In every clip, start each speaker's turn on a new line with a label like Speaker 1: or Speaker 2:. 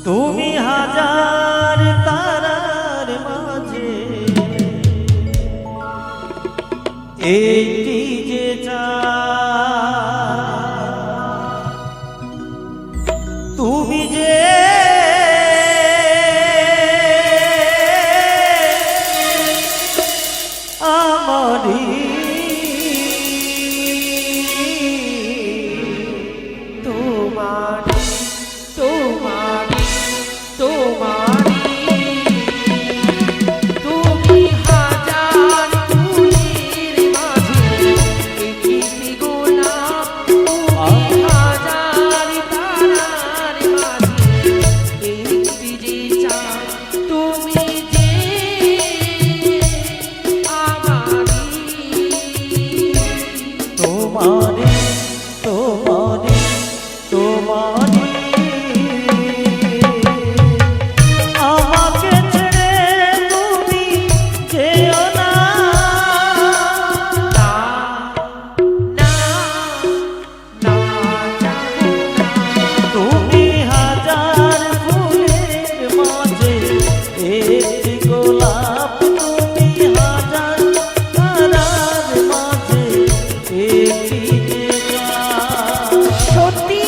Speaker 1: তুমি হাজার তারার মাঝে একটি যে তুমি যে আমারি
Speaker 2: তোমারি তোমারি তোমারি তুমি হাজার ফুলের মাঝে একটি গোলাপ তুমি হাজার তারার মাঝে একটি যে চাঁদ তুমি যে আমারি
Speaker 1: তোমারি তোমারি আমাকে ছেড়ে তুমি যেও না তুমি হাজার ফুলের মাঝে একটি গোলাপ তুমি হাজার তারার মাঝে একটি
Speaker 2: সত্যি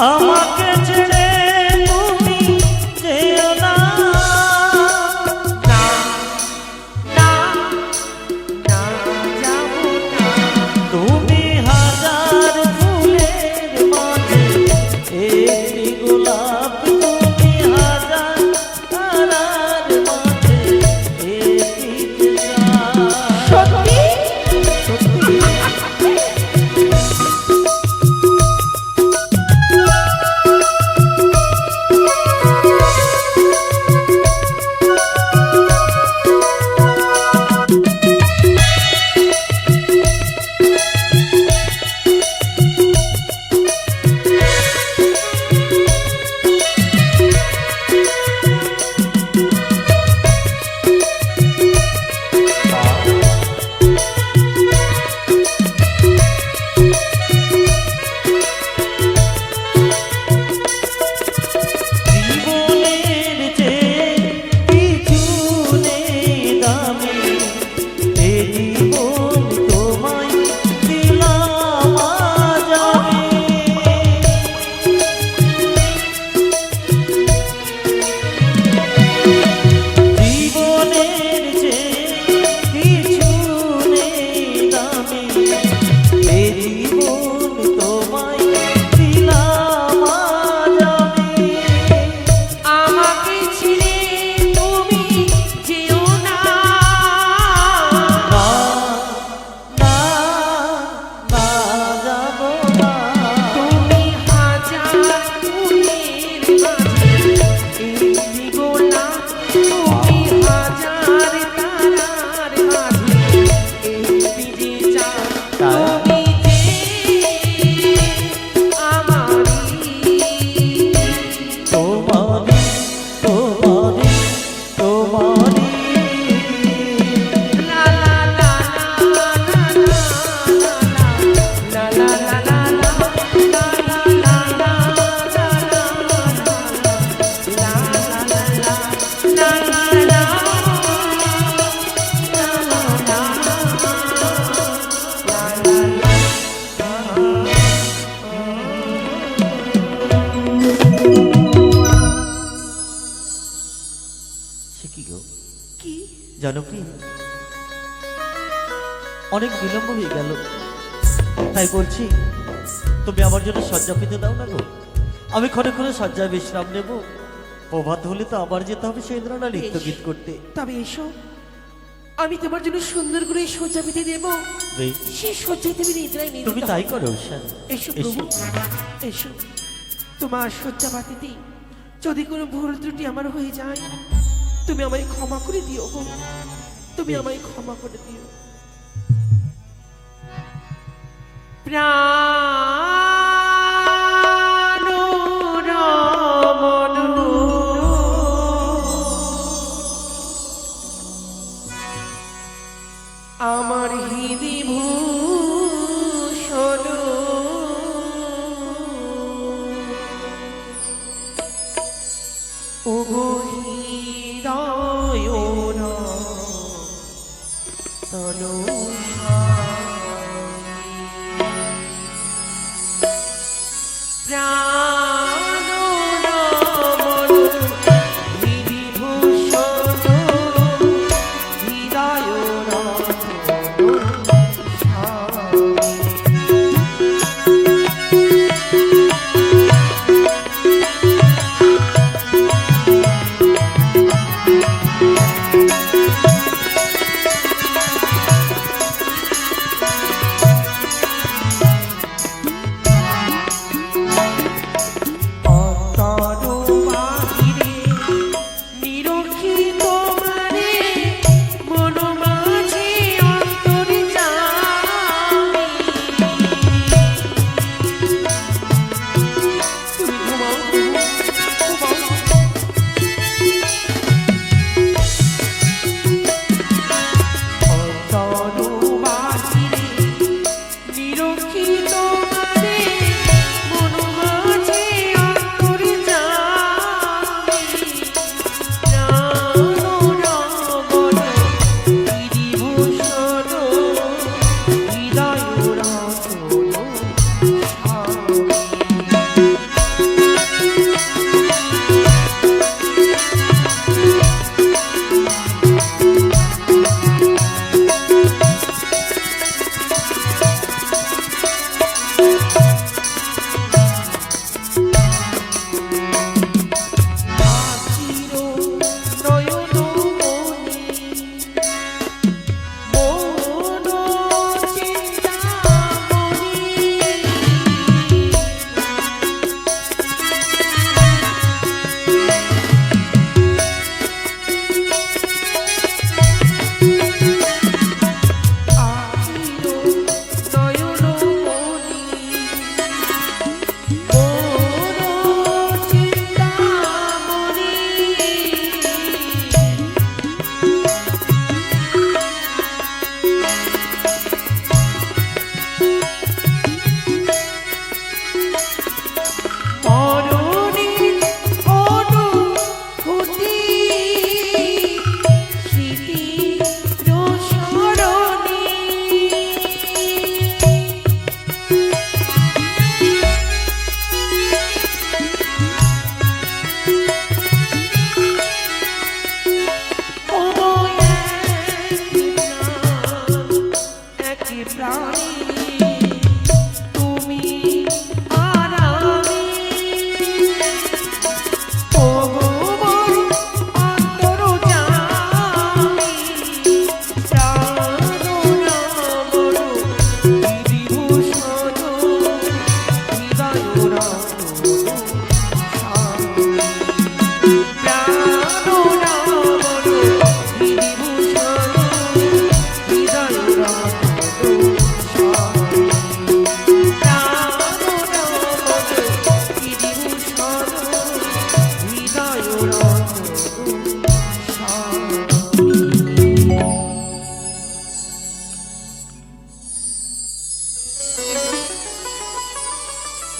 Speaker 1: আমাকে ছেড়ে তুমি যেও না তুমি হাজার ফুলের মাঝে একটি গোলাপ তুমি হাজার তারার মাঝে একটি
Speaker 2: সত্যি
Speaker 1: সত্যি অনেক বিলম্ব হয়ে গেল, তাই বলছি তুমি আমার জন্য শয্যা পেতে দাও না গো। আমি ক্ষণে ক্ষণে শয্যায় বিশ্রাম নেব। প্রভাত হলে তো আবার যেতে হবে সেই ইন্দ্রনা নৃত্য গীত করতে।
Speaker 2: তবে এসো, আমি তোমার জন্য সুন্দর করে শয্যা পেতে দেব।
Speaker 1: বেশ,
Speaker 2: সেই শয্যায় তুমি নিদ্রায় নিয়ে
Speaker 1: তুমি তাই করো ঈশান।
Speaker 2: এসো প্রভু, এসো। তোমার শয্যা পাতিতে যদি কোনো ভুল ত্রুটি আমার হয়ে যায়, তুমি আমায় ক্ষমা করে দিও গো, তুমি আমায় ক্ষমা করে দিও। প্রাণ রমণ আমার হৃদি ভূষণ ওগো হৃদয় তনু প্রাণ রমণ হৃদি ভূষণ হৃদয়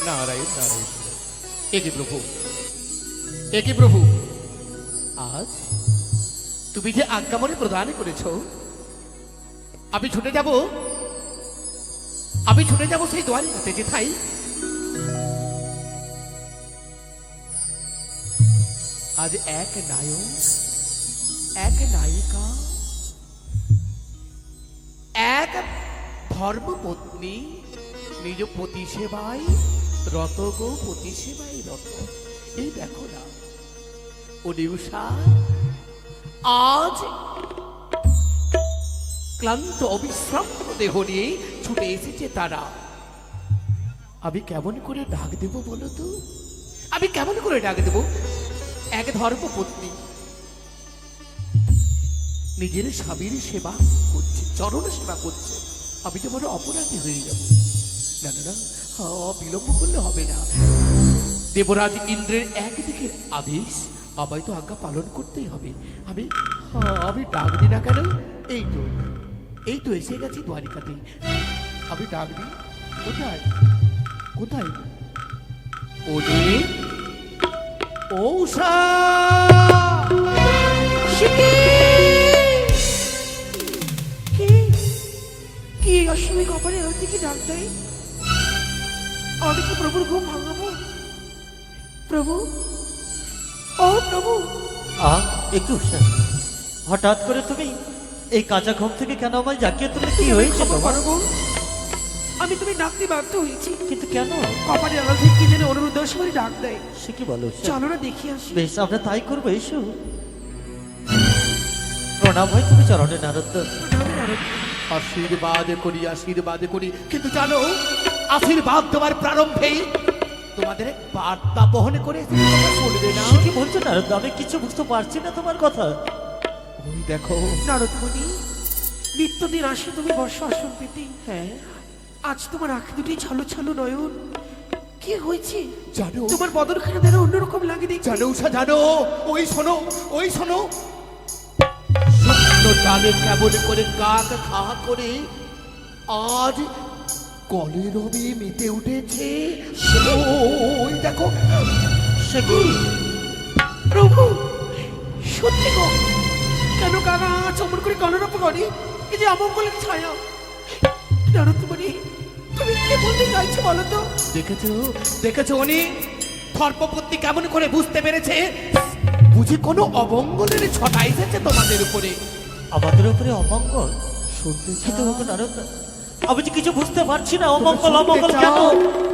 Speaker 3: নারায়ণ নারায়ণ। একে প্রভু, একে প্রভু, আজ তুমি যে আজ্ঞাবলী প্রদান করেছ, আমি ছুটে যাব, আমি ছুটে যাব সেই দ্বারিকাতে যেথায় আজ এক নায়ক, এক নায়িকা, এক ধর্মপত্নী নিজ পতি সেবায় রত গো, পতি সেবায় রত। এই দেখো না উষা, আজ ক্লান্ত অবিশ্রান্ত দেহ নিয়ে ছুটে এসেছে তারা। আমি কেমন করে ডাক দেব বলো তো? আমি কেমন করে ডাক দেব? এক ধর্মপত্নী নিজের স্বামীর সেবা করছে, চরণ সেবা করছে, আমি তো বড় অপরাধী হয়ে যাব। না না না, বিলম্ব করলে হবে না। দেবরাজ ইন্দ্রের একদিকে আদেশ, আমায় তো আজ্ঞা পালন করতেই হবে। আমি ডাক দিই না কেন? এই তো এসে গেছি দ্বারিকাতে। আমি ডাক দিই, কোথায় কোথায়? ওরে ঔষা,
Speaker 2: কি অসময় কপালে ওর দিকে ডাক দেয়? আমাদের কি প্রভুর ঘুম ভাঙাবো? প্রভু, ও প্রভু!
Speaker 1: একটু হঠাৎ করে তুমি এই কাঁচা ঘুম থেকে কেন আমায় জাগিয়ে তুলে? কি হয়েছে তোমার?
Speaker 2: আমি তুমি ডাকতে বাধ্য হয়েছি,
Speaker 1: কিন্তু কেন?
Speaker 2: কপালে আলো থেকে কি যেন অনুরোধ সময় ডাক দেয়।
Speaker 1: সে কি বলো?
Speaker 2: চলো না দেখি আসি।
Speaker 1: বেশ, আমরা তাই করবো। এসো। প্রণাম হয় তুমি চরণে নারদ।
Speaker 3: আশীর্বাদ করি, আশীর্বাদ করি। কিন্তু জানো, আশীর্বাদ দেওয়ার প্রারম্ভে তোমাদের এক বার্তা বহন করে শুনবে না?
Speaker 1: সে কি বলছো নারদ? আমি কিছু বুঝতে পারছি না তোমার কথা।
Speaker 3: ওই দেখো
Speaker 2: নারদমণি, নিত্যদিন আসে তুমি বর্ষা আসন পেতে।
Speaker 3: হ্যাঁ,
Speaker 2: আজ তোমার আঁখ দুটি ছলো ছলো নয়ন। কি হয়েছে
Speaker 3: জানো?
Speaker 2: তোমার বদনখানা যেন অন্যরকম লাগে দেখছি।
Speaker 3: জানো উষা, জানো? ওই শোনো, ওই শোনো, শুকনো ডালে কেমন করে কাক খা করে আজ কলে রবি মেতে উঠেছে। ওই দেখো।
Speaker 1: সে কি?
Speaker 2: প্রভু, সত্যি গো, কেন কারা চমন করে কলরপ করে? এই যে অমঙ্গলের ছায়া। নারদমণি, তুমি কি বলতে চাইছো বলো তো?
Speaker 3: দেখেছো, দেখেছো উনি ধর্মপত্নী কেমন করে বুঝতে পেরেছে বুঝি কোনো অমঙ্গলের ছটা এসেছে তোমাদের উপরে।
Speaker 1: আমাদের উপরে অমঙ্গল?
Speaker 3: শুনতে
Speaker 1: কিন্তু
Speaker 3: চাও?
Speaker 1: নারদ, আমি যে কিছু বুঝতে পারছি না।
Speaker 3: তুমি
Speaker 1: অমঙ্গল
Speaker 3: শুনতে
Speaker 1: অমঙ্গল কেন?
Speaker 3: চাও?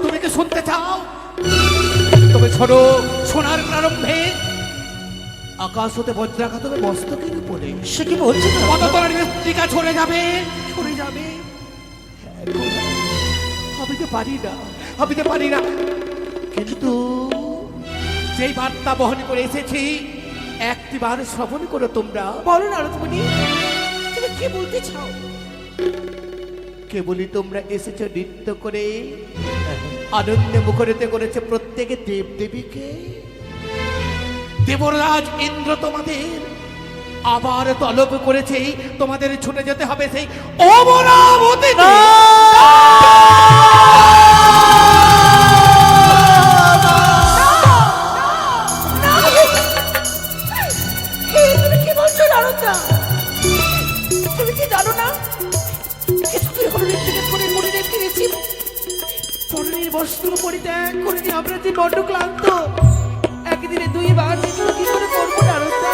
Speaker 3: তুমি কি শুনতে চাও? তবে শোনো, শোনার প্রারম্ভে আকাশ হতে বজ্রাঘাত হবে মস্তকের উপরে।
Speaker 1: সে কি বলছে?
Speaker 3: পদতলের মৃত্তিকা ঝরে যাবে,
Speaker 2: সরে যাবে।
Speaker 3: আমি তো পারি না, আমি তো পারি না। কিন্তু যেই বার্তা বহন করে এসেছি, একটিবার শ্রবণ করো তোমরা।
Speaker 2: বলো নারদমণি, তুমি কি বলতে চাও?
Speaker 3: কেবলই তোমরা এসেছো নৃত্য করে, আনন্দে মুখরিত করেছে প্রত্যেকে দেব দেবীকে। দেবরাজ ইন্দ্র তোমাদের আবার তলব করেছে, তোমাদের ছুটে যেতে হবে সেই অমরাবতীতে।
Speaker 2: তুমি কি বলছো নারদা? তুমি কি জানো না, কিছুদিন হলো ঋতুকাজ করে মরিনে ফিরেছি। পরনের বস্ত্র পরিত্যাগ করে আমরা যে বড্ড ক্লান্ত। একদিনে দুইবার দেখো কি করে করবো নারদা?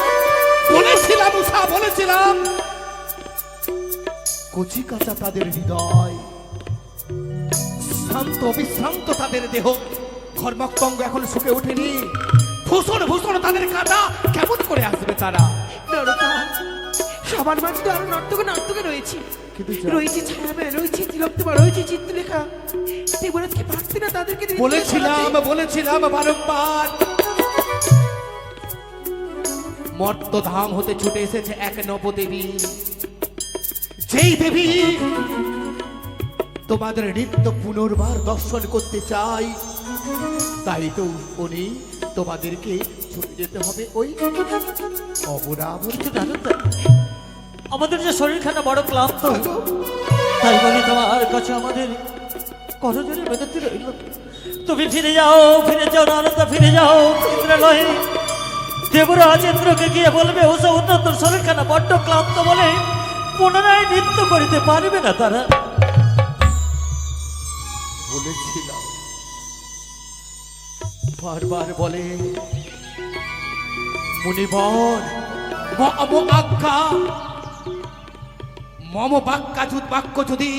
Speaker 3: বলেছিলাম উষা, বলেছিলাম কচি কাঁচা তাদের হৃদয়, শান্ত অবিশ্রান্ত তাদের দেহ, কর্মকঙ্গ এখন শুকে ওঠেনি। ভূষণ ভূষণ তাদের কাটা, কেমন করে আসবে তারা?
Speaker 2: নারদা, সবার মাঝে তো আরো নাট্যকে নাট্যকে রয়েছে।
Speaker 3: কিন্তু
Speaker 2: রয়েছে ছায়াময়, রয়েছে তিলোত্তমা, রয়েছে চিত্রলেখা। দেবরাজকে পারতে না তাদেরকে নৃত্যে
Speaker 3: বলেছিলাম,
Speaker 2: ছড়াতে?
Speaker 3: বলেছিলাম বারংবার, মর্তধাম হতে ছুটে এসেছে এক নবদেবী। যেই দেবী তোমাদের নৃত্য পুনর্বার দর্শন করতে চাই, তাই তো উনি তোমাদেরকে ছুটে যেতে হবে ওই অবরাবতী।
Speaker 1: কিন্তু নারদ, আমাদের যে শরীরখানা বড় ক্লান্ত, তাই বলি তোমার কাছে আমাদের করজোরে বেদতি রইল। তুমি ফিরে যাও, ফিরে যাও নারদা, ফিরে যাও ইন্দ্রালয়ে। দেবরাজ ইন্দ্রকে গিয়ে বলবে, ও সব উন্নত শরীরখানা বড্ড ক্লান্ত বলে পুনরায় নৃত্য করিতে পারবে না তারা।
Speaker 3: বলেছিলাম, বারবার বলে মুনিবর মম আজ্ঞা, মম বাক্য যদি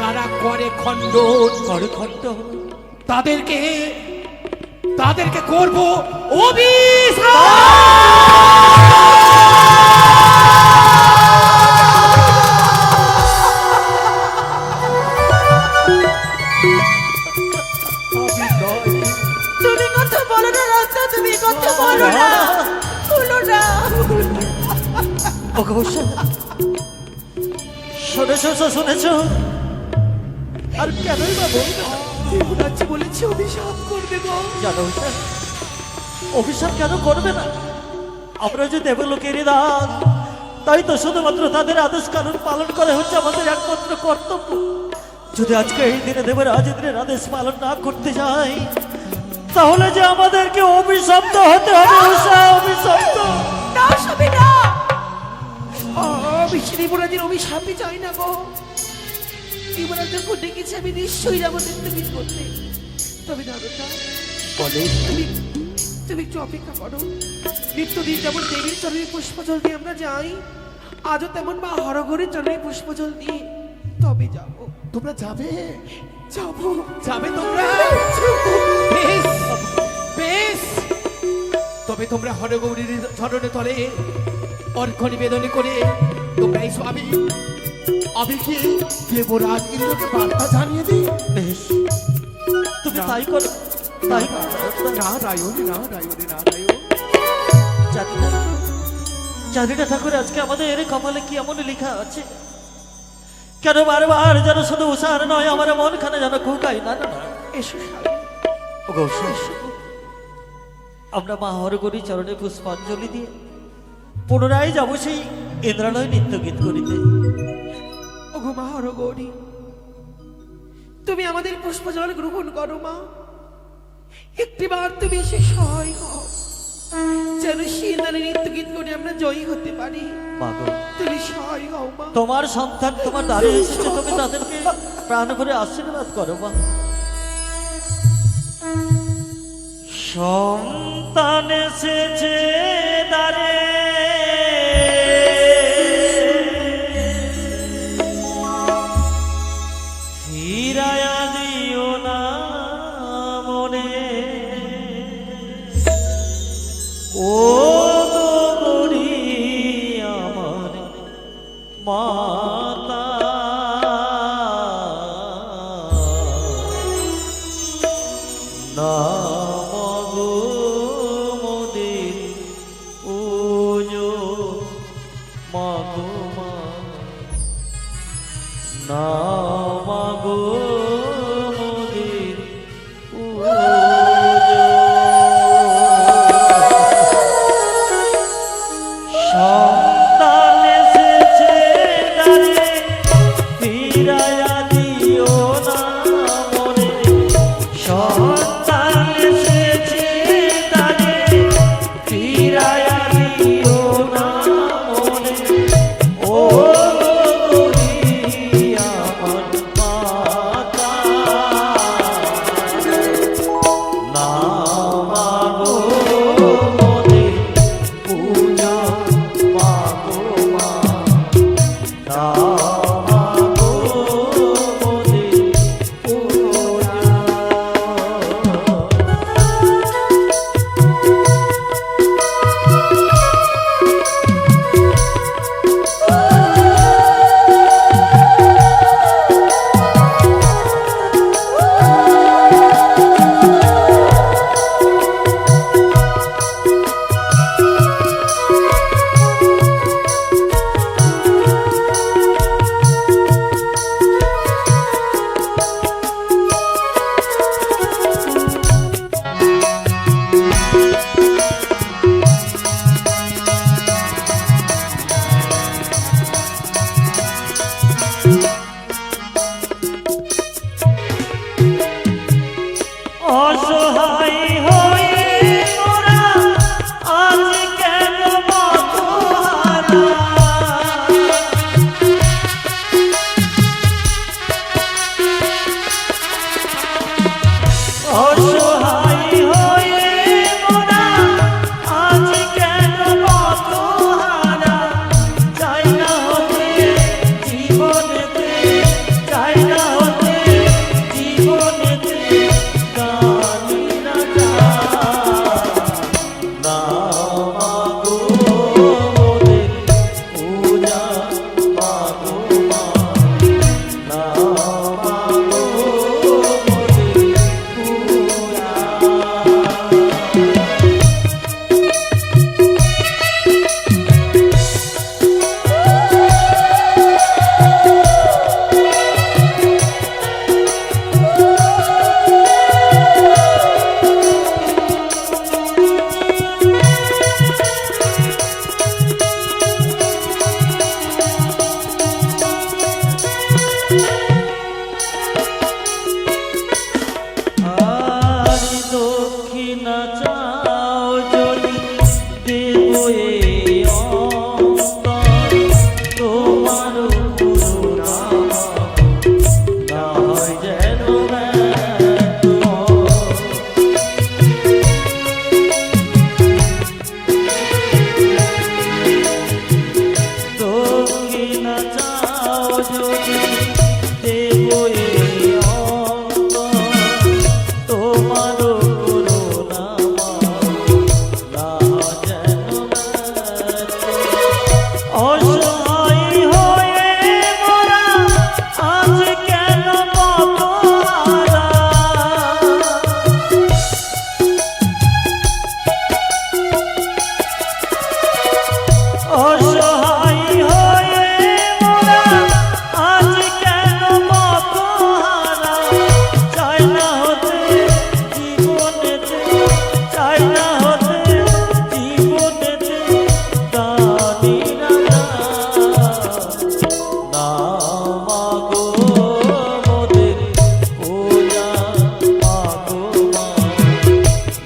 Speaker 3: যারা করে খণ্ডন
Speaker 1: ঘরে খণ্ড
Speaker 3: তাদেরকে তাদেরকে করব অভিশাপ।
Speaker 2: তুমি কথা বলো না রাজা, তুমি কথা বলো না, বলো না।
Speaker 1: ও ঘোষা শুনেছো
Speaker 2: আর কেনই বা বলবে না? দেবরাজ বলেছে অভিশাপ করবে গো।
Speaker 1: জানো উষা, অভিশাপ কেন করবে না? আমরা যে দেবলোকেরই দাস, তাই তো শুধুমাত্র তাদের আদেশ কানুন পালন করে হচ্ছে আমাদের একমাত্র কর্তব্য। যদি আজকে এই দিনে দেবরাজ ইন্দ্রের আদেশ পালন না করতে যাই, তাহলে যে আমাদেরকে অভিশপ্ত হতে হবে উষা, অভিশপ্ত।
Speaker 2: না সবে না, আমি দেবরাজের অভিশাপই চাই না গো। দেবরাজ যখন ডেকেছে আমি নিশ্চয়ই যাবো নিত্যগীত করতে। তবে দাদা
Speaker 1: বলে
Speaker 2: তুমি তুমি একটু অপেক্ষা করো। নিত্যদিন যেমন দেবীর চরণে পুষ্পজল দিয়ে আমরা যাই, আজও তেমন মা হরঘরের চরণে পুষ্পজল দিয়ে তবে যাবো।
Speaker 3: তোমরা যাবে
Speaker 2: যাবো
Speaker 3: যাবে তোমরা? বেশ বেশ, তবে তোমরা হরগৌরীর চরণে তলে অর্ঘ্য নিবেদন করে তোমরা এসো। আমি কি দেবরাজ ইন্দ্রকে বার্তা জানিয়ে দিই?
Speaker 1: বেশ, তুমি তাই করো, তাই করো।
Speaker 3: না রায়নি, না রায়নি, না রায়।
Speaker 1: জানিনা ঠাকুর, আজকে আমাদের কপালে কি এমন লেখা আছে, কেন বারবার যেন শুধু উষার নয় আমার মনখানে যেন খুকাই। না না না,
Speaker 2: এসো স্বামী,
Speaker 1: ওগো উষা, আমরা মা হরগৌরী চরণে পুষ্পাঞ্জলি দিয়ে পুনরায় যাবো সেই ইন্দ্রালয় নৃত্য গীত করিতে।
Speaker 2: ওগো মা হরগৌরী, তুমি আমাদের পুষ্পজল গ্রহণ করো মা। একটিবার তুমি এসে সহায় হও, যেন শিরদানে নৃত্য গীত করে আমরা জয়ী হতে পারি।
Speaker 1: মা গো,
Speaker 2: তুমি সহায় হও মা।
Speaker 1: তোমার সন্তান তোমার দ্বারে এসেছে, তুমি তাদেরকে প্রাণ করে আশীর্বাদ করো মা। সন্তান এসেছে দ্বারে, ফিরায়া দিও না মনে, ও গৌরী আমার মাতা। নাম গো মোদের ওজো মা গো মা, নাম গো মোদের ওজো। সন্তান এসেছে দ্বারে, ফিরায়া দিও না মনে। সন্তান এসেছে দ্বারে, ফিরায়া দিও না মনে, ও গৌরী আমার যদি দেব এই অঙ্গ, তোমারও করুণা মাওলা যেন মেটে। অসহায় হয়ে মোরা আজ কেন পথহারা, অসহায় হয়ে মোরা আজ কেন পথহারা। চাই না হতে জীবনেতে, চাই না হতে জীবনেতে দানিরা না মাগো মোদের পূজা, মাগো মা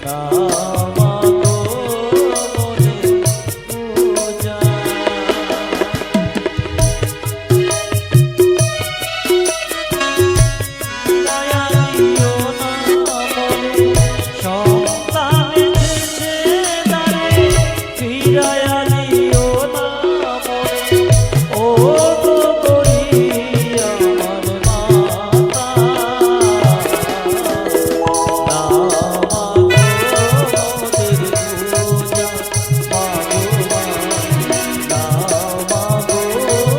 Speaker 1: না মাগো মোদের পূজা। দয়া দিও না মনে সন্তান এসেছে দ্বারে, ফিরাইয়া দিও না মনে ও গো গরি আমার মাতা। না মাগো মোদের পূজা, মাগো মা না মাগো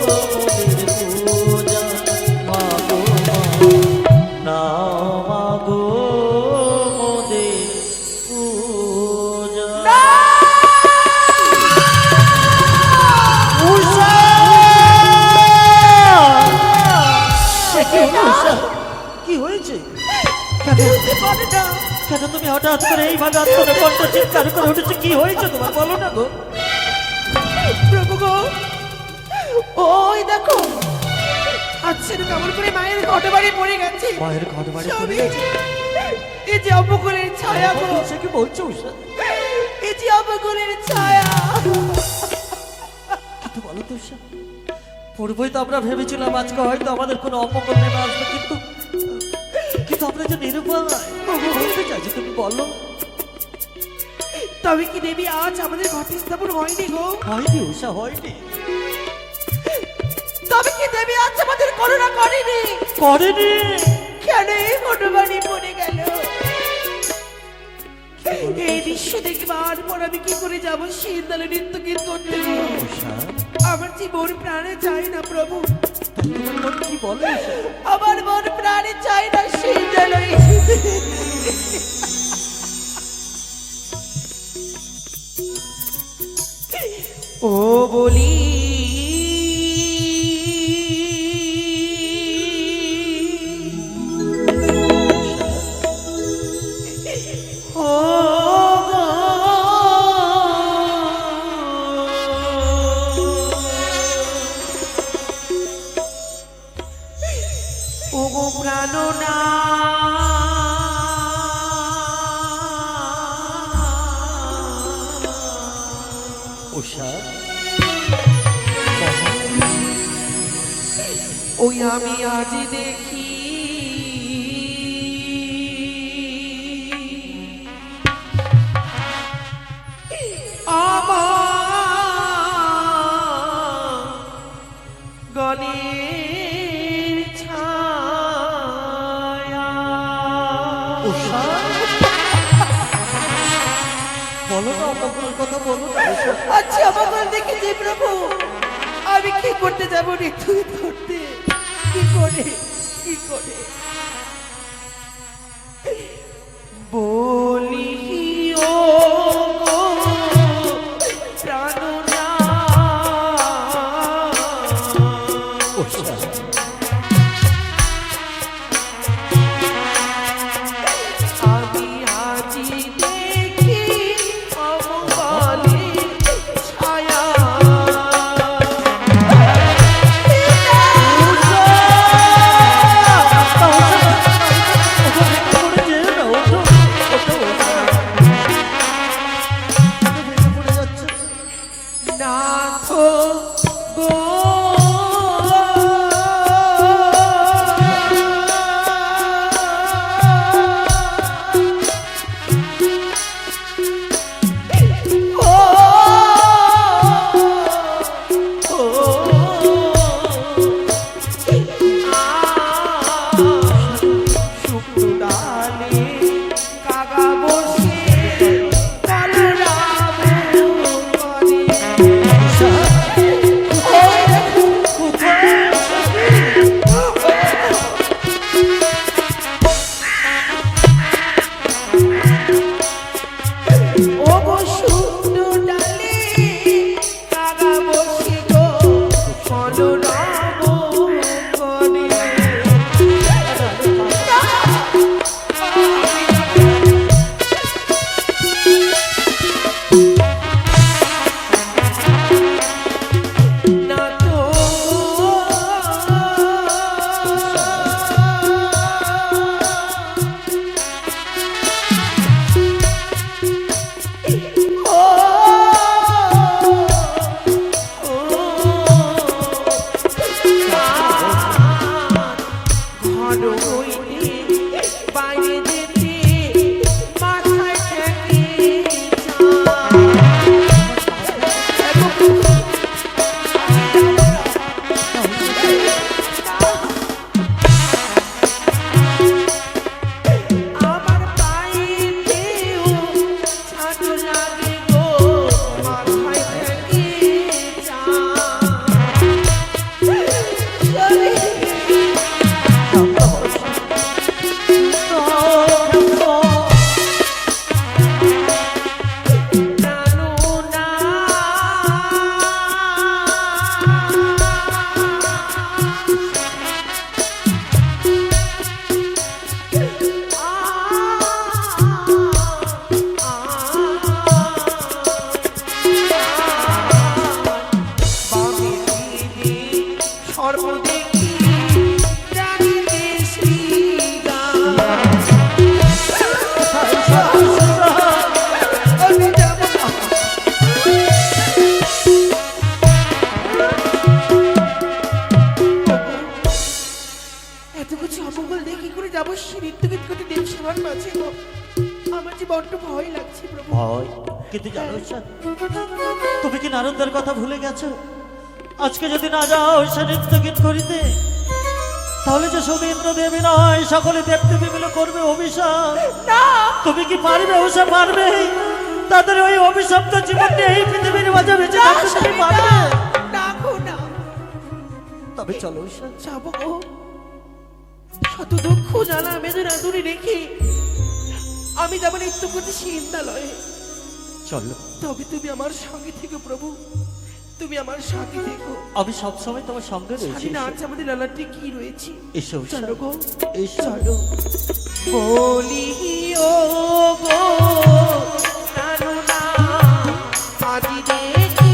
Speaker 1: মোদের পূজা, মাগো মা না মাগো মোদের পূজা। উষা! উষা, কি হয়েছে? কেন
Speaker 2: বলতে পারে না।
Speaker 1: কেন তুমি হঠাৎ করে এইভাবে আত্মনকণ্ঠ চিৎকার করে উঠেছে? কি হয়েছে তোমার, বলো না গো।
Speaker 2: প্রভু গো, ওই দেখো আচ্ছা কেমন করে মায়ের ঘটে বাড়ি পড়ে গেছে।
Speaker 1: মায়ের ঘর বাড়ি পড়ে
Speaker 2: স্বামী,
Speaker 1: গেছে?
Speaker 2: এই যে অবগুলের ছায়া গো,
Speaker 1: সে কি বলছো উষা?
Speaker 2: এই যে অবগুলের ছায়া।
Speaker 1: কিন্তু বলো তো উষা, পূর্বেই তো আমরা ভেবেছিলাম আজকে হয়তো আমাদের কোনো অমঙ্গল নেমে আসবে, কিন্তু কিন্তু আমরা যে নিরুপায় বলতে চাইছি, তুমি বলো।
Speaker 2: তবে কি দেবী আজ আমাদের ঘটে স্থাপন হয়নি গো?
Speaker 1: হয়নি উষা, হয়নি।
Speaker 2: তবে কি দেবী আজ আমাদের করুণা করেনি?
Speaker 1: করেনি।
Speaker 2: কেন এই ঘটে বাড়ি পড়ে গেল? এই দৃশ্য দেখবার পর আমি কি করে যাবো সেই দলে নৃত্য গীত করতে গো?
Speaker 1: উষা,
Speaker 2: আমার জীবন প্রাণে চাই না প্রভু,
Speaker 1: তোমার মন কি বলে উষা?
Speaker 2: আমার মন প্রাণে চাই না সেই দলে। ও বলি ও গো, ও গো প্রাণনা
Speaker 1: উষা,
Speaker 2: ওই আমি আজ দেখি আমার গণের ছায়া।
Speaker 1: উষা, বলো না অমঙ্গলের কথা, বলো না উষা।
Speaker 2: আচ্ছা আমার দেখেছি প্রভু, আমি কি করতে যাবো নৃত্য গীত করতে? কি করে কি করে বলি ও গো প্রাণনা।
Speaker 1: উষা,
Speaker 2: আমি আজি দেখি অমঙ্গলের ছায়া। যাবো সেই নৃত্যগীত করতে দেব সেবার মাঝে গো। আমার যে বড্ড ভয় লাগছে প্রভু।
Speaker 1: ভয়? কিন্তু জানো ঈশান, তুমি কি নারদদের কথা ভুলে গেছো? আজকে যদি না যাও সে নৃত্য গীত করিতে, তাহলে যে শুধু ইন্দ্রদেবী নয় সকলে দেবদেবী মিলে করবে অভিশাপ।
Speaker 2: না
Speaker 1: তুমি কি পারবে? ওসব পারবে? তাদের ওই অভিশপ্ত জীবন নিয়ে এই পৃথিবীর মাঝে বেঁচে
Speaker 2: না
Speaker 1: থাকতে তুমি
Speaker 2: স্বামী,
Speaker 1: পারবে?
Speaker 2: না, না গো না।
Speaker 1: তবে চলো ঈশান।
Speaker 2: যাবো গো। শত দুঃখ জ্বালা বেদনা দূরে রেখে আমি যাবো নৃত্য করতে সেই ইন্দ্রালয়ে।
Speaker 1: চলো,
Speaker 2: তবে তুমি আমার সঙ্গে থেকো প্রভু, তুমি আমার সাথে থেকো।
Speaker 1: আমি সবসময় তোমার সঙ্গে রয়েছি।
Speaker 2: জানি না আজ আমাদের লালাটি কি রয়েছে।
Speaker 1: এসো ঈশান।
Speaker 2: চলো গো,
Speaker 1: এসো।
Speaker 2: চলো। বলি ও গো জানো না আজি দেখি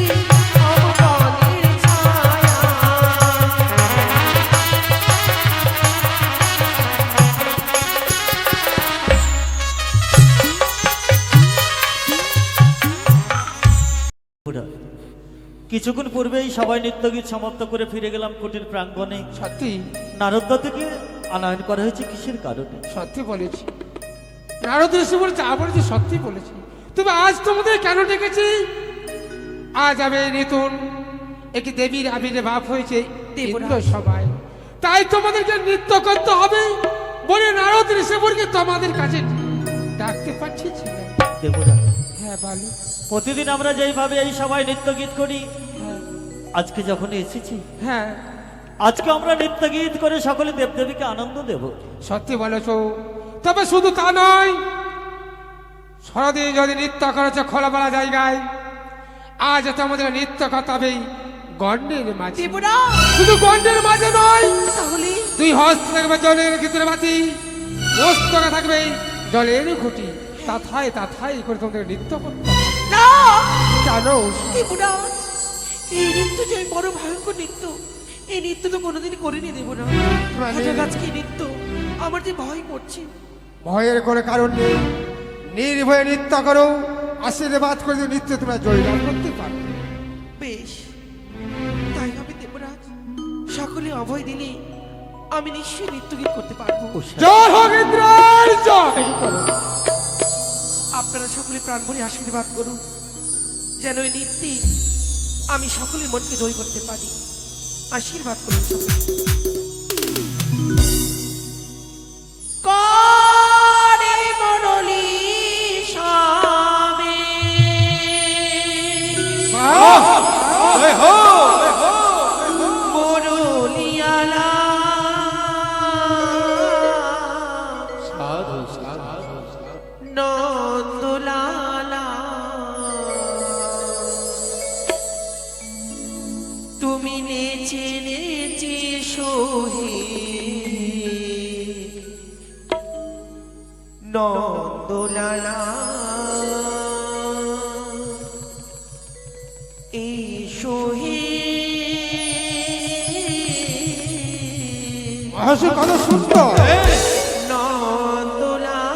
Speaker 2: অবগণের ছায়া।
Speaker 1: ওরা কিছুক্ষণ পূর্বেই সবাই নৃত্যগীত সমাপ্ত করে ফিরে গেলাম কুটির প্রাঙ্গণে।
Speaker 3: সত্যি
Speaker 1: নারদদা থেকে আনয়ন করা হয়েছে কিসের কারণে?
Speaker 3: সত্যি বলেছি, নারদ ঋষি বলেছে, আবার যে সত্যি বলেছি। তবে আজ তোমাদের কেন ডেকেছি? আজ আমি নতুন একটি দেবীর আবির্ভাব হয়েছে ইন্দ্র সবাই, তাই তোমাদেরকে নৃত্য করতে হবে বলে নারদ ঋষিবরকে তোমাদের কাছে ডাকতে পারছি ছেলে।
Speaker 1: দেবরা,
Speaker 3: হ্যাঁ বলো।
Speaker 1: প্রতিদিন আমরা যেইভাবে এই সবাই নৃত্যগীত করি,
Speaker 3: হ্যাঁ,
Speaker 1: আজকে যখন এসেছি
Speaker 3: হ্যাঁ
Speaker 1: আজকে আমরা নৃত্যগীত করে সকলে দেবদেবীকে আনন্দ দেব।
Speaker 3: সত্যি বলেছো। তবে শুধু তা নয়, সারাদিন যদি নৃত্য করেছো খোলামেলা জায়গায়, আজ তোমাদের নৃত্য করতে হবে গণ্ডের মাঝে।
Speaker 2: দেবরা
Speaker 3: শুধু গণ্ডের মাঝে নয়,
Speaker 2: তাহলে
Speaker 3: দুই হস্ত থাকবে জলের ভিতরে বাতি, মস্তকে থাকবে জলের ঘুটি। তাথায় তাথায় করে তোমাদের নৃত্য করতে হবে।
Speaker 2: না
Speaker 3: জানো
Speaker 2: দেবরা, এই নৃত্য যে বড় ভয়ঙ্কর নৃত্য, এই নৃত্য তো কোনোদিন করিনি দেবরা।
Speaker 3: মানে?
Speaker 2: হঠাৎ আজকে এই নৃত্য আমার যে ভয় করছে।
Speaker 3: ভয়ের কোনো কারণ নেই, নির্ভয়ে নৃত্য করো, আশীর্বাদ করে যে নৃত্য তোমরা জয়লাভ করতে পারবে।
Speaker 2: বেশ, তাই হবে দেবরাজ। সকলে অভয় দিলে আমি নিশ্চয়ই নৃত্যগীত করতে পারবো।
Speaker 3: জয় হোক ইন্দ্রের জয়।
Speaker 2: আপনারা সকলে প্রাণ ভরে আশীর্বাদ করুন, যেন এই নৃত্যে আমি সকলের মনকে জয় করতে পারি। আশীর্বাদ করুন সকলে। করে মরলি সবে মরলিয়ালা নন্দলালা তুমি নেচে নেচে সোহে নন্দলালা এই সোহে
Speaker 3: মহাশয় কত সুন্দর।
Speaker 2: নন্দলালা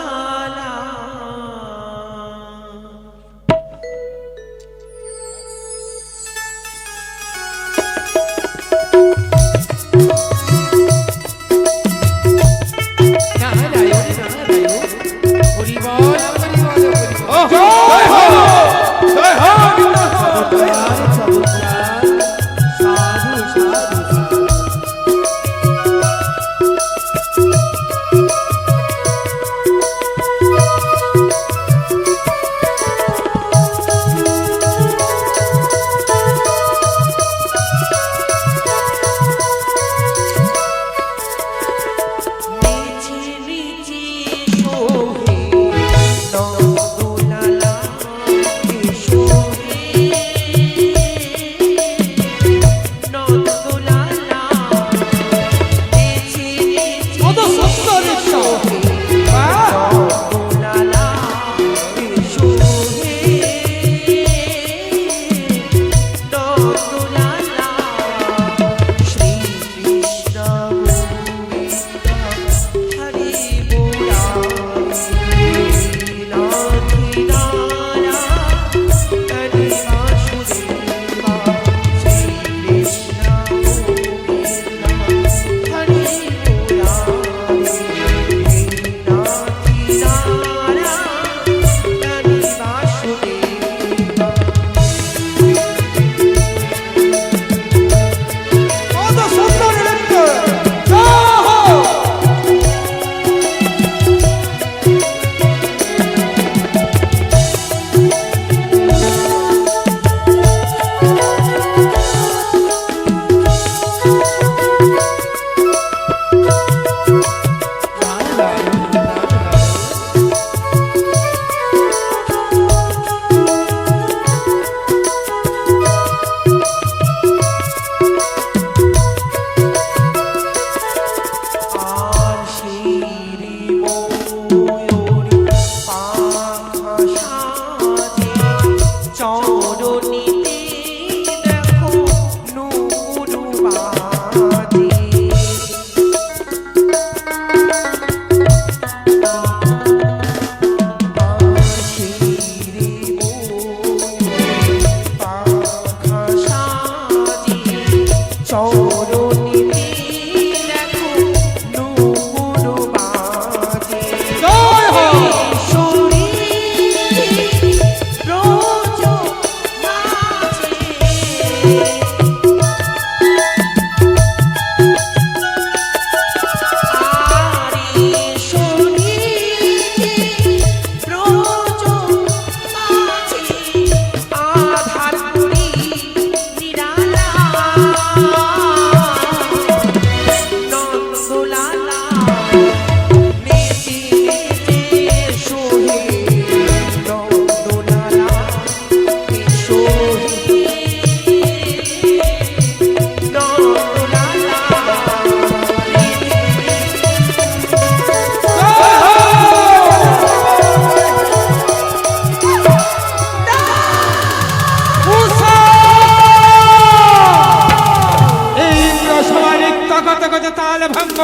Speaker 4: ভাঙ্গ,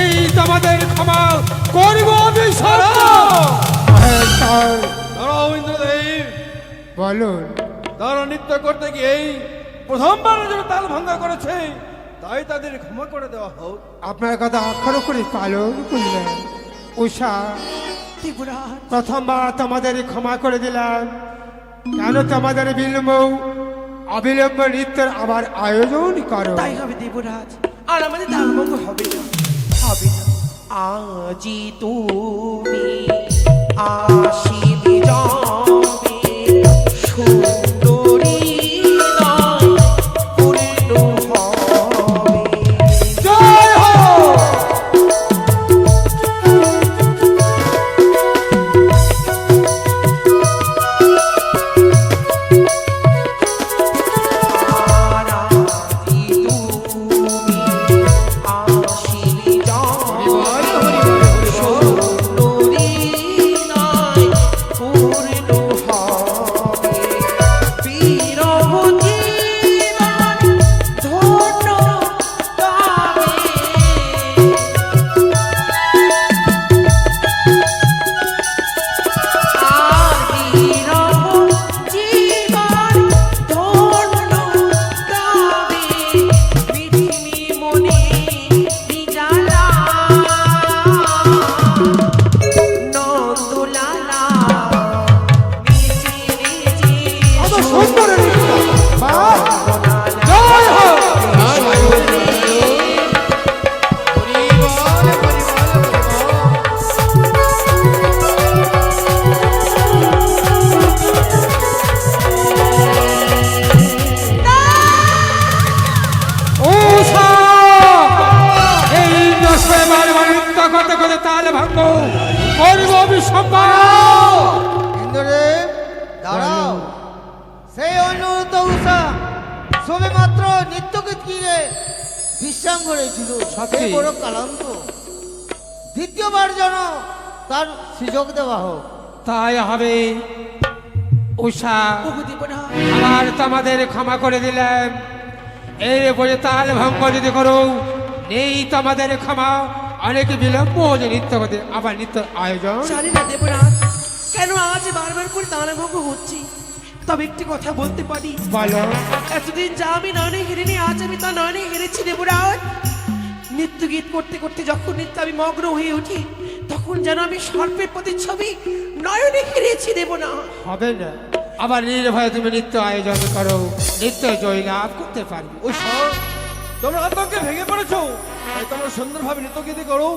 Speaker 4: এই তোমাদের ক্ষমা করব আমি সর্ব।
Speaker 5: মহেশ্বর,
Speaker 6: দাঁড়াও ইন্দ্রদেব,
Speaker 5: বলুন।
Speaker 6: তারা নৃত্য করতে গিয়েই প্রথমবারের জন্য তাল ভঙ্গ করেছে, তাই তাদের ক্ষমা করে দেওয়া হোক।
Speaker 5: আপনার কথা অক্ষর করে পালন করলেন। উষা,
Speaker 2: দেবরাজ
Speaker 5: প্রথমবার তোমাদের ক্ষমা করে দিলাম, কেন তোমাদের বিলম্ব অবিলম্ব নৃত্যের আবার আয়োজন করো।
Speaker 2: তাই হবে দেবরাজ, আর আমাদের দালভঙ্গ হবে না, হবে না। আজি তুমি আসিবে যাবে সুন্দরী নয় পূর্ণ হবে।
Speaker 5: জয় হো।
Speaker 2: আজি তুমি আসিবে যাবে সুন্দরী নয় পূর্ণ হবে। বীরবতী নয় ধন্য গাবে। আর বীরব জীবন ধন্য গাবে। পৃথিবী মনে নিজালা নন্দলালা মিছি মিছি
Speaker 5: কত সুন্দর নৃত্য। বাহ! জয় হো।
Speaker 4: উষা, এই দশে বারবার নৃত্য করতে করতে তাল ভাঙ্গ করব আমি সম্মান।
Speaker 7: ইন্দ্রদেব দাঁড়াও, সেই অনুরোধ উষা সবে মাত্র নিত্যগীত গিয়ে বিশ্রাম করেছিল, সে বড় ক্লান্ত, দ্বিতীয়বার যেন তার সুযোগ দেওয়া হোক।
Speaker 4: তাই হবে উষা,
Speaker 2: ওগো দেবরাজ,
Speaker 4: আবার তোমাদের ক্ষমা করে দিলাম। এর বলে তাল ভঙ্গ যদি করো, নেই তোমাদের ক্ষমা। অনেক বিলম্ব যে নৃত্য করতে আবার নৃত্য আয়োজন।
Speaker 2: জানি না দেবরাজ কেন আজ বারবার করে দানভঙ্গ হচ্ছে, তবে একটি কথা বলতে পারি।
Speaker 4: বলো।
Speaker 2: এতদিন যা আমি নয়নে হেরিনি, আজ আমি তা নয়নে হেরেছি দেবরাজ। নৃত্য গীত করতে করতে যখন নৃত্য আমি মগ্ন হয়ে উঠি, তখন যেন আমি সর্পের প্রতিচ্ছবি নয়নে হেরেছি দেব না।
Speaker 4: হবে না, আবার নির্ভয়ে তুমি নৃত্য আয়োজন করো, নৃত্য জয় লাভ করতে পারবে।
Speaker 6: ওই সব তোমরা আতঙ্কে ভেঙে পড়েছো, তাই তোমরা সুন্দরভাবে নৃত্যগীতি করো।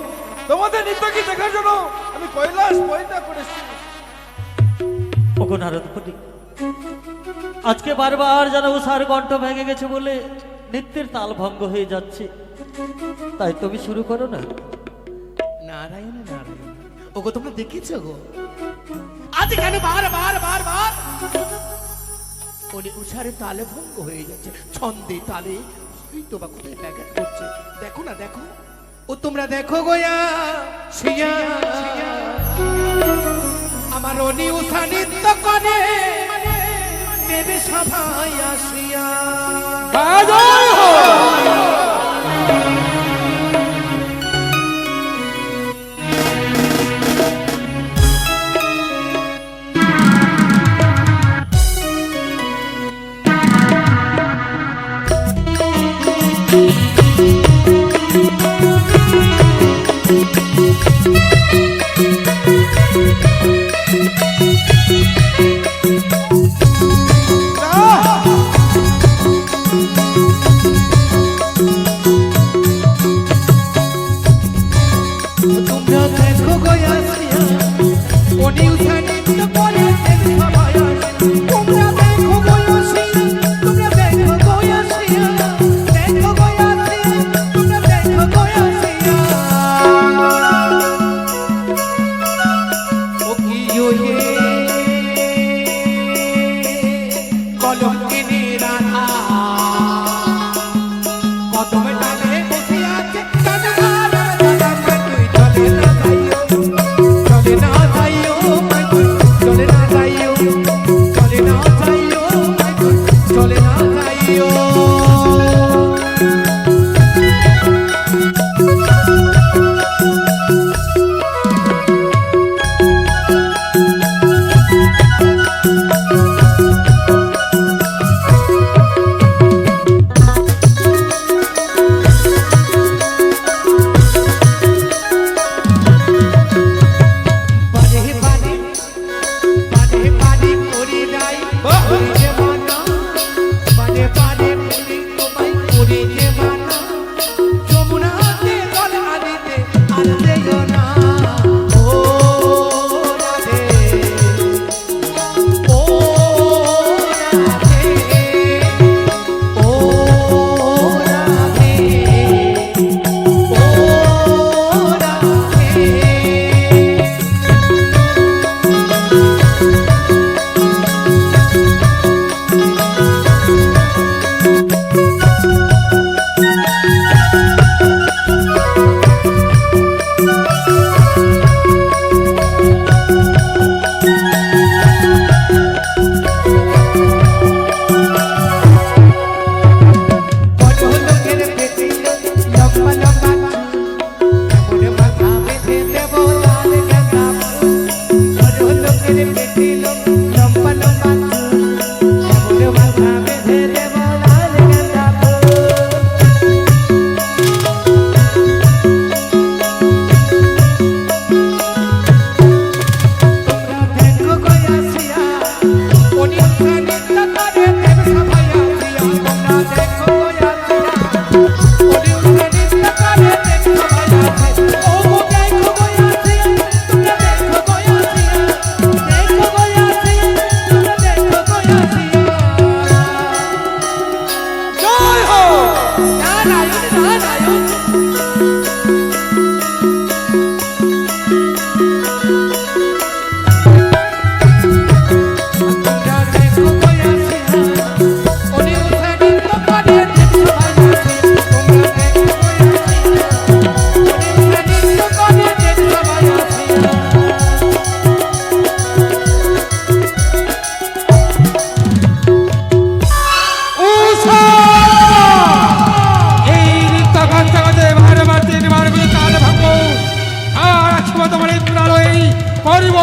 Speaker 6: তোমাদের নৃত্যগীত দেখার জন্য আমি কৈলাস পরিত্যাগ করেছি।
Speaker 1: ওগো নারদ মুনি, আজকে বারবার যেন উষার কণ্ঠ ভেঙে গেছে বলে নৃত্যের তাল ভঙ্গ হয়ে যাচ্ছে, তাই তুমি শুরু করো না।
Speaker 2: নারায়ণ নারায়ণ, ওগো তোমরা দেখেছো গো আজ কেন বার উনি উষারে তালে ভঙ্গ হয়ে যাচ্ছে, ছন্দে তালে তো বা কোথায় ব্যাঘাত করছে। দেখো না, দেখো ও তোমরা দেখো গোয়া শিয়া আমার অনি উষা নৃত্য করে দেবে সভায় আসিয়া।
Speaker 4: জয় হো।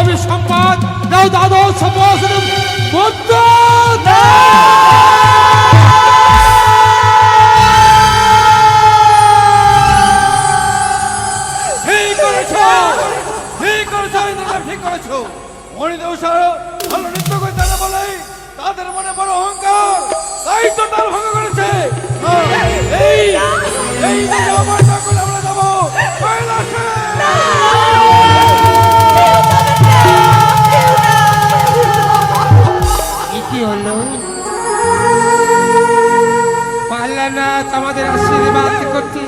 Speaker 4: অভিসম্পাদ নাও দ্বাদশ সম্ভাষণ মধ্য
Speaker 6: ঠিক করেছো, ঠিক করেছো ইন্দ্রদেব, ঠিক করেছো। মণিদেব স্যার ভালো নৃত্য করতে না বলে তাদের মনে বড় অহংকার, তাই তো তাল ভঙ্গ করেছে। এই এই দিকে আমার সকলে আমরা যাবো কৈলাসে।
Speaker 4: কি হলো? পারলে না তোমাদের আশীর্বাদ করতে?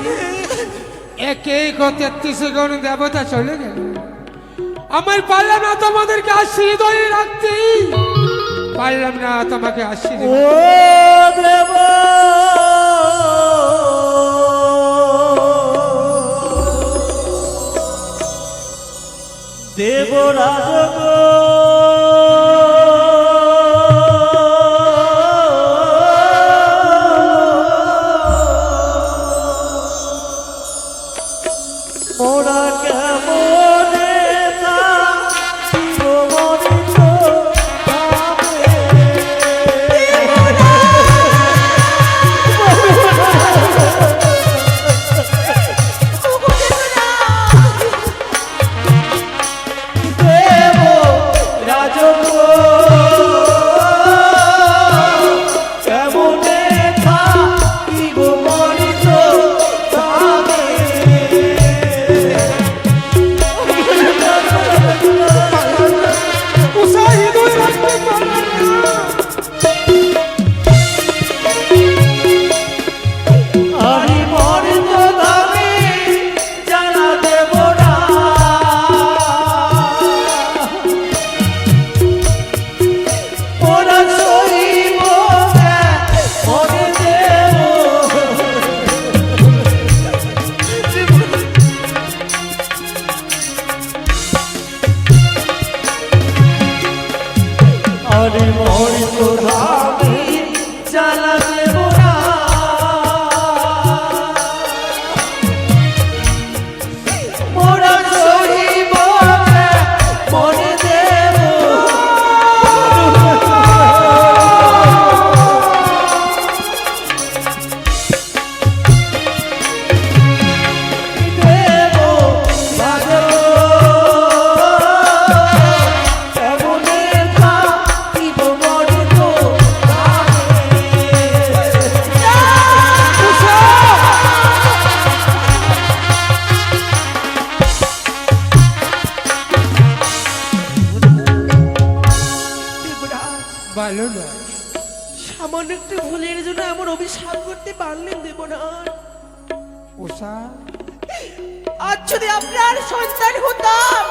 Speaker 4: একে 33 গণ দেবতা চলে গেল, আমার পারলাম না তোমাদেরকে আশীর্বাদ রাখতে, পারলাম না তোমাকে
Speaker 1: ও
Speaker 4: আশীর্বাদ।
Speaker 1: দেব দেবরাজ গো, মোরা কেমনে প্রমাণিত দেব রাজ গো, কেমনে থাকিব মরিত ভাবে। আমি মরিত ভাবে জানা দেব না, ওরা সইব মনে দেব। আমি মরিত ভাবে জানা দেব না, ওরা সইব মনে দেব। দেব রাজ গো, কেমনে থাকিব মরিত
Speaker 4: ভালো না,
Speaker 2: সামান্য একটু ভুলের জন্য এমন অভিশাপ করতে পারলেন দেবনাথ।
Speaker 4: উষা
Speaker 2: আজ যদি আপনার সন্তান হতাম,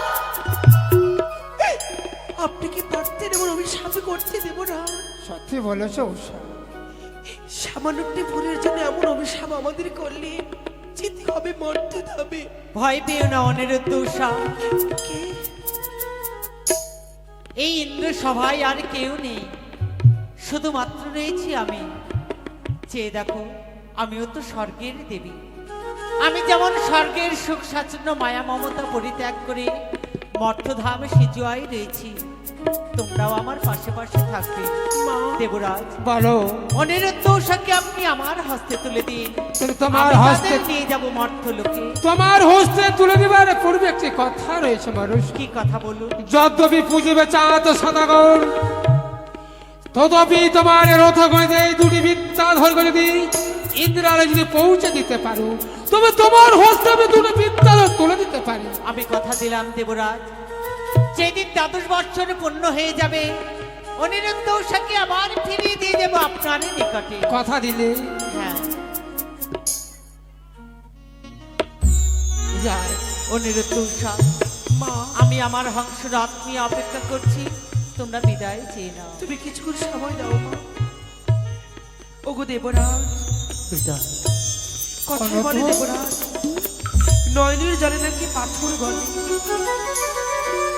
Speaker 2: আপনি কি পারতেন এমন অভিশাপ করতে দেবনাথ?
Speaker 4: সত্যি বলেছো উষা,
Speaker 2: সামান্য একটু ভুলের জন্য এমন অভিশাপ আমাদের করলে যেতে হবে, মরতে হবে।
Speaker 8: ভয় পেও না অনিরুদ্ধ উষা,
Speaker 2: কে?
Speaker 8: এই ইন্দ্র সভায় আর কেউ নেই, শুধুমাত্র রয়েছি আমি। চেয়ে দেখো, আমিও তো স্বর্গের দেবী। আমি যেমন স্বর্গের সুখ সাচন্ন মায়া মমতা পরিত্যাগ করে মর্তধামে সিজুয়াই রয়েছি, তোমরাও আমার পাশে পাশে থাকবে। দেবরাজ,
Speaker 4: বলো
Speaker 8: অনিরুদ্ধ উষাকে আপনি আমার হস্তে তুলে দিন,
Speaker 4: কিন্তু তোমার
Speaker 8: আমি
Speaker 4: হস্তে
Speaker 8: তাদের নিয়ে যাব মর্তলোকে।
Speaker 4: তোমার হস্তে তুলে দিবার পূর্বে একটি কথা রয়েছে মানুষ।
Speaker 8: কি কথা বলুন?
Speaker 4: যদ্যপি পুজিবে চাঁদ সদাগর, তদপি তোমার রথ গণিতে এই দুটি বিদ্যাধর যদি ইন্দ্রালয় যদি পৌঁছে দিতে পারো, তবে তোমার হস্তে আমি দুটো বিদ্যাধর তুলে দিতে পারি।
Speaker 8: আমি কথা দিলাম দেবরাজ, যেদিন 12 বছর পূর্ণ হয়ে যাবে, অনিরুদ্ধ উষাকে আবার ফিরিয়ে দিয়ে দেবো আপনার নিকটে।
Speaker 4: কথা দিলে
Speaker 8: হ্যাঁ,
Speaker 4: যায়।
Speaker 8: অনিরুদ্ধ উষা,
Speaker 2: মা,
Speaker 8: আমি আমার হংস রাত নিয়ে অপেক্ষা করছি, তোমরা বিদায় চেয়ে নাও।
Speaker 2: তুমি কিছুক্ষণ সময় দাও মা। ওগো দেবরাজ, কথা বলে দেবরাজ, নয়নের জলে নাকি পাথর গলে,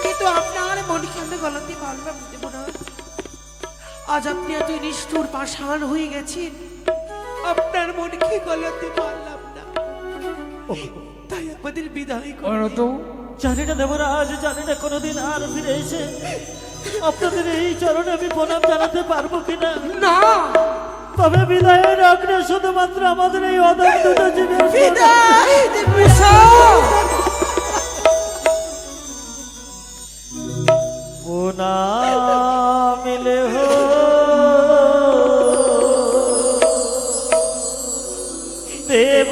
Speaker 2: কিন্তু আপনার মনকে আমি গলাতে পারলাম না দেবরাজ। আজ আপনি এত নিষ্ঠুর পাষাণ হয়ে গেছেন, আপনার মনকে গলাতে পারলাম না।
Speaker 3: তাই আমাদের বিদায় করে
Speaker 4: অনন্ত
Speaker 1: জানি না দেবরাজ, জানি না কোনোদিন আর ফিরে এসে আপনাদের এই চরণে আমি প্রণাম জানাতে পারবো কিনা।
Speaker 4: না,
Speaker 1: তবে বিদায়ের আগ্নে শুধুমাত্র আমাদের এই অদম্য জীবন
Speaker 2: বিদায়
Speaker 4: উষা,
Speaker 1: মিলে হো দেব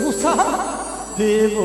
Speaker 4: উষা,
Speaker 1: দেব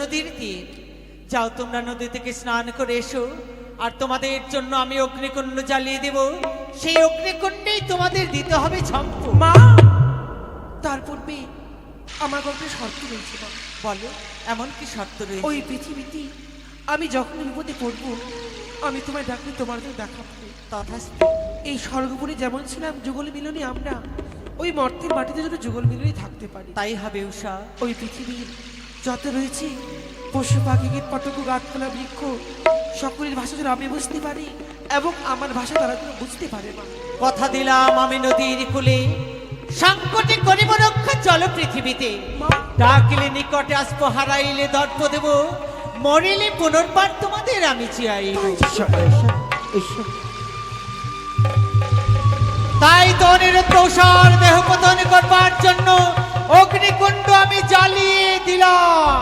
Speaker 8: নদীর তীর যাও, তোমরা নদী থেকে স্নান করে এসো, আর তোমাদের জন্য আমি অগ্নিকুণ্ড জ্বালিয়ে দেব। সেই অগ্নিকুণ্ডেই তোমাদের দিতে হবে ঝম্প।
Speaker 2: মা, তার পূর্বে আমার গল্পে শর্ত রয়েছে মা।
Speaker 8: বলো, এমন কি শর্ত রয়েছে?
Speaker 2: ওই পৃথিবীতে আমি যখন বিপদে পড়বো, আমি তোমায় ডাকলে তোমার জন্য দেখা পাবো।
Speaker 8: তথাস্তু।
Speaker 2: এই স্বর্গপুরে যেমন ছিলাম যুগল মিলনে, আমরা ওই মর্তের মাটিতে যেন যুগল মিলনে থাকতে পারি।
Speaker 8: তাই হবে উষা।
Speaker 2: ওই পৃথিবীর যত রয়েছে পশু পাখি কীট পতঙ্গ গাছপালা বৃক্ষ সকলের ভাষা যেন আমি বুঝতে পারি এবং আমার ভাষা তারা যেন বুঝতে পারে মা।
Speaker 8: কথা দিলাম আমি নদীর কূলে সংকটে করিব রক্ষা চল পৃথিবীতে। ডাকলে নিকটে আসবো, হারাইলে দর্প দেব, মরিলে পুনর্বার তোমাদের আমি চাইব। তাই তো অনিরুদ্ধ উষার দেহ পতন করবার জন্য অগ্নিকুণ্ড আমি জ্বালিয়ে দিলাম।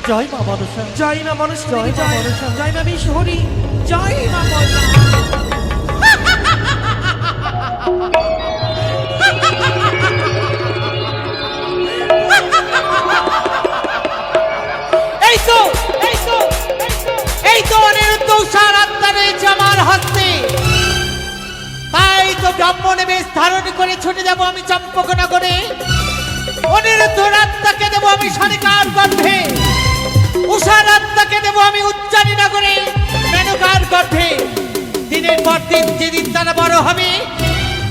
Speaker 1: জয় মা মনসা,
Speaker 2: জয় মা মানুষ,
Speaker 1: জয় মা মনসা।
Speaker 2: জয় মা বিশ্বহরি, জয় মা মনসা।
Speaker 8: এই তো এই তো এই তো অনিরুদ্ধ উষার আত্মা রয়েছে আমার হস্তে। তাই তো ব্রাহ্মণে বেশ ধারণ করে ছুটে যাব আমি চম্পকনগরে। অনিরুদ্ধর আত্মাকে দেব আমি শারিকার গর্ভে, উষার আত্মাকে দেব আমি উজ্জয়িনী নগরে মেনকার গর্ভে। দিনের পর দিন যেদিন তারা বড় হবে,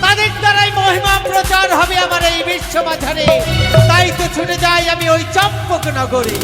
Speaker 8: তাদের দ্বারাই মহিমা প্রচার হবে আমার এই বিশ্ব মাঝারে। তাই তো ছুটে যাই আমি ওই চম্পকনগরে।